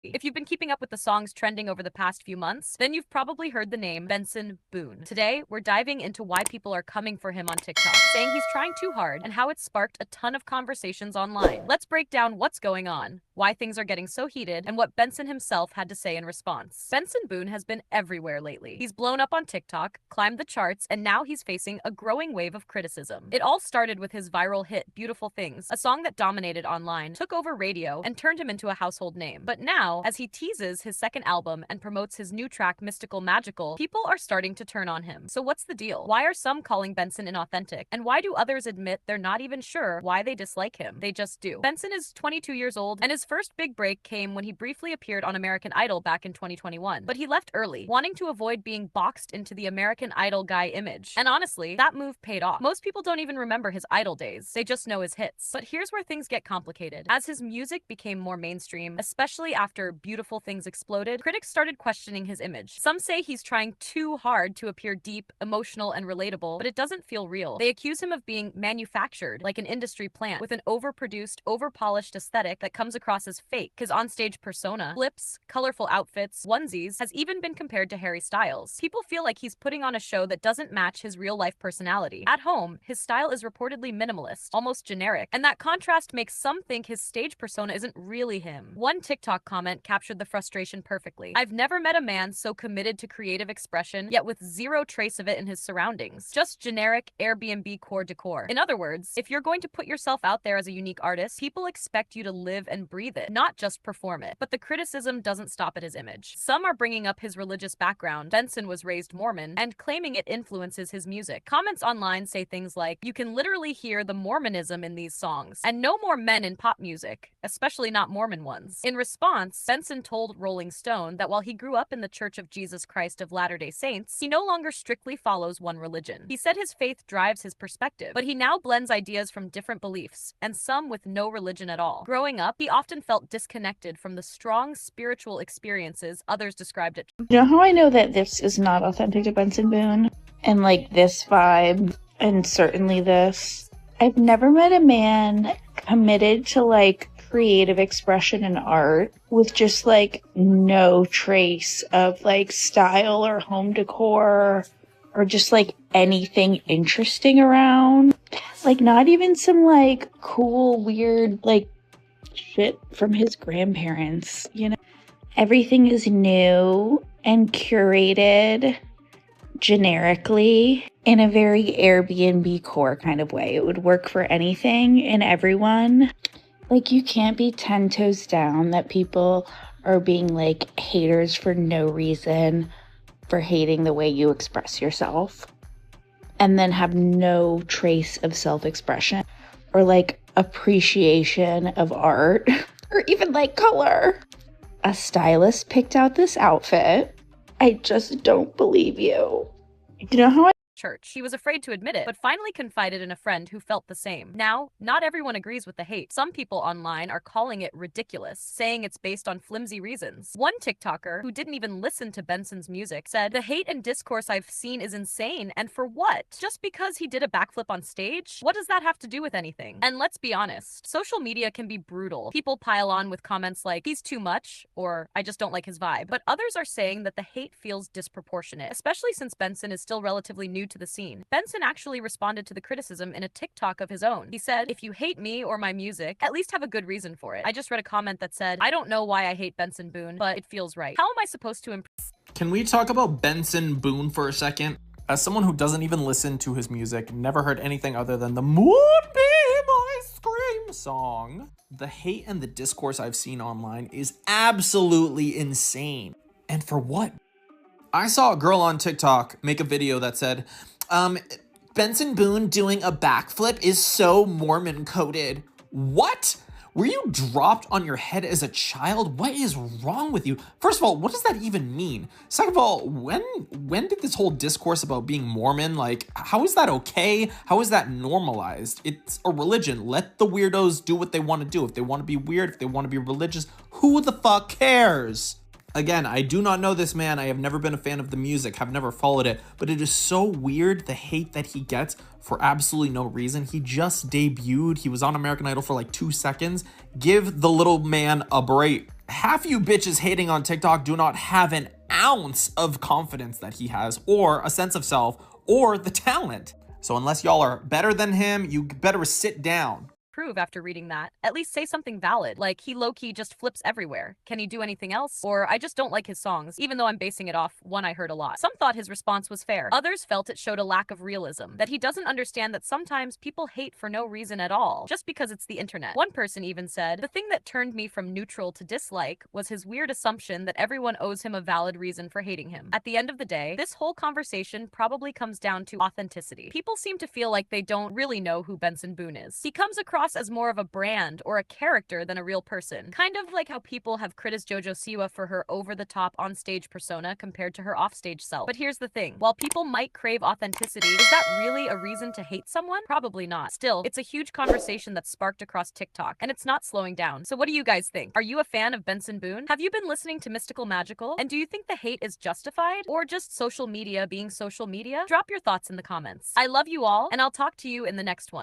If you've been keeping up with the songs trending over the past few months, then you've probably heard the name Benson Boone. Today, we're diving into why people are coming for him on TikTok, saying he's trying too hard, and how it's sparked a ton of conversations online. Let's break down what's going on, why things are getting so heated, and what Benson himself had to say in response. Benson Boone has been everywhere lately. He's blown up on TikTok, climbed the charts, and now he's facing a growing wave of criticism. It all started with his viral hit, Beautiful Things, a song that dominated online, took over radio, and turned him into a household name. But now, as he teases his second album and promotes his new track Mystical Magical, people are starting to turn on him. So what's the deal? Why are some calling Benson inauthentic? And why do others admit they're not even sure why they dislike him? They just do. Benson is 22 years old, and his first big break came when he briefly appeared on American Idol back in 2021. But he left early, wanting to avoid being boxed into the American Idol guy image. And honestly, that move paid off. Most people don't even remember his Idol days. They just know his hits. But here's where things get complicated. As his music became more mainstream, especially after Beautiful Things exploded, critics started questioning his image. Some say he's trying too hard to appear deep, emotional, and relatable, but it doesn't feel real. They accuse him of being manufactured, like an industry plant, with an overproduced, overpolished aesthetic that comes across as fake. His onstage persona, flips, colorful outfits, onesies, has even been compared to Harry Styles. People feel like he's putting on a show that doesn't match his real-life personality. At home, his style is reportedly minimalist, almost generic, and that contrast makes some think his stage persona isn't really him. One TikTok comment captured the frustration perfectly. "I've never met a man so committed to creative expression, yet with zero trace of it in his surroundings. Just generic Airbnb core decor." In other words, if you're going to put yourself out there as a unique artist, people expect you to live and breathe it, not just perform it. But the criticism doesn't stop at his image. Some are bringing up his religious background. Benson was raised Mormon, and claiming it influences his music. Comments online say things like, "You can literally hear the Mormonism in these songs," and "No more men in pop music, especially not Mormon ones." In response, Benson told Rolling Stone that while he grew up in the Church of Jesus Christ of Latter-day Saints, he no longer strictly follows one religion. He said his faith drives his perspective, but he now blends ideas from different beliefs, and some with no religion at all. Growing up, he often felt disconnected from the strong spiritual experiences others described it. You know how I know that this is not authentic to Benson Boone? And like this vibe, and certainly this. I've never met a man committed to like creative expression and art with just like no trace of like style or home decor or just like anything interesting around. Like not even some like cool, weird like shit from his grandparents, you know? Everything is new and curated generically in a very Airbnb core kind of way. It would work for anything and everyone. Like, you can't be 10 toes down that people are being like haters for no reason for hating the way you express yourself and then have no trace of self-expression or like appreciation of art or even like color. A stylist picked out this outfit. I just don't believe you. You know how I church. He was afraid to admit it, but finally confided in a friend who felt the same. Now, not everyone agrees with the hate. Some people online are calling it ridiculous, saying it's based on flimsy reasons. One TikToker, who didn't even listen to Benson's music, said, "The hate and discourse I've seen is insane, and for what? Just because he did a backflip on stage? What does that have to do with anything?" And let's be honest, social media can be brutal. People pile on with comments like, "He's too much," or "I just don't like his vibe." But others are saying that the hate feels disproportionate, especially since Benson is still relatively new to the scene. Benson actually responded to the criticism in a TikTok of his own. He said, "If you hate me or my music, at least have a good reason for it." I just read a comment that said, "I don't know why I hate Benson Boone, but it feels right. How am I supposed to Can we talk about Benson Boone for a second? As someone who doesn't even listen to his music, never heard anything other than the "Moonbeam I Scream" song, the hate and the discourse I've seen online is absolutely insane. And for what? I saw a girl on TikTok make a video that said, Benson Boone doing a backflip is so Mormon coded. What? Were you dropped on your head as a child? What is wrong with you? First of all, what does that even mean? Second of all, when did this whole discourse about being Mormon, like, how is that okay? How is that normalized? It's a religion. Let the weirdos do what they want to do. If they want to be weird, if they want to be religious, who the fuck cares? Again, I do not know this man. I have never been a fan of the music, have never followed it, but it is so weird the hate that he gets for absolutely no reason. He just debuted. He was on American Idol for like 2 seconds. Give the little man a break. Half you bitches hating on TikTok do not have an ounce of confidence that he has, or a sense of self, or the talent. So unless y'all are better than him, you better sit down. Prove after reading that. At least say something valid, like he low-key just flips everywhere. Can he do anything else? Or I just don't like his songs, even though I'm basing it off one I heard a lot. Some thought his response was fair. Others felt it showed a lack of realism, that he doesn't understand that sometimes people hate for no reason at all, just because it's the internet. One person even said, "The thing that turned me from neutral to dislike was his weird assumption that everyone owes him a valid reason for hating him." At the end of the day, this whole conversation probably comes down to authenticity. People seem to feel like they don't really know who Benson Boone is. He comes across as more of a brand or a character than a real person. Kind of like how people have criticized JoJo Siwa for her over-the-top on-stage persona compared to her off-stage self. But here's the thing. While people might crave authenticity, is that really a reason to hate someone? Probably not. Still, it's a huge conversation that's sparked across TikTok, and it's not slowing down. So what do you guys think? Are you a fan of Benson Boone? Have you been listening to Mystical Magical? And do you think the hate is justified? Or just social media being social media? Drop your thoughts in the comments. I love you all, and I'll talk to you in the next one.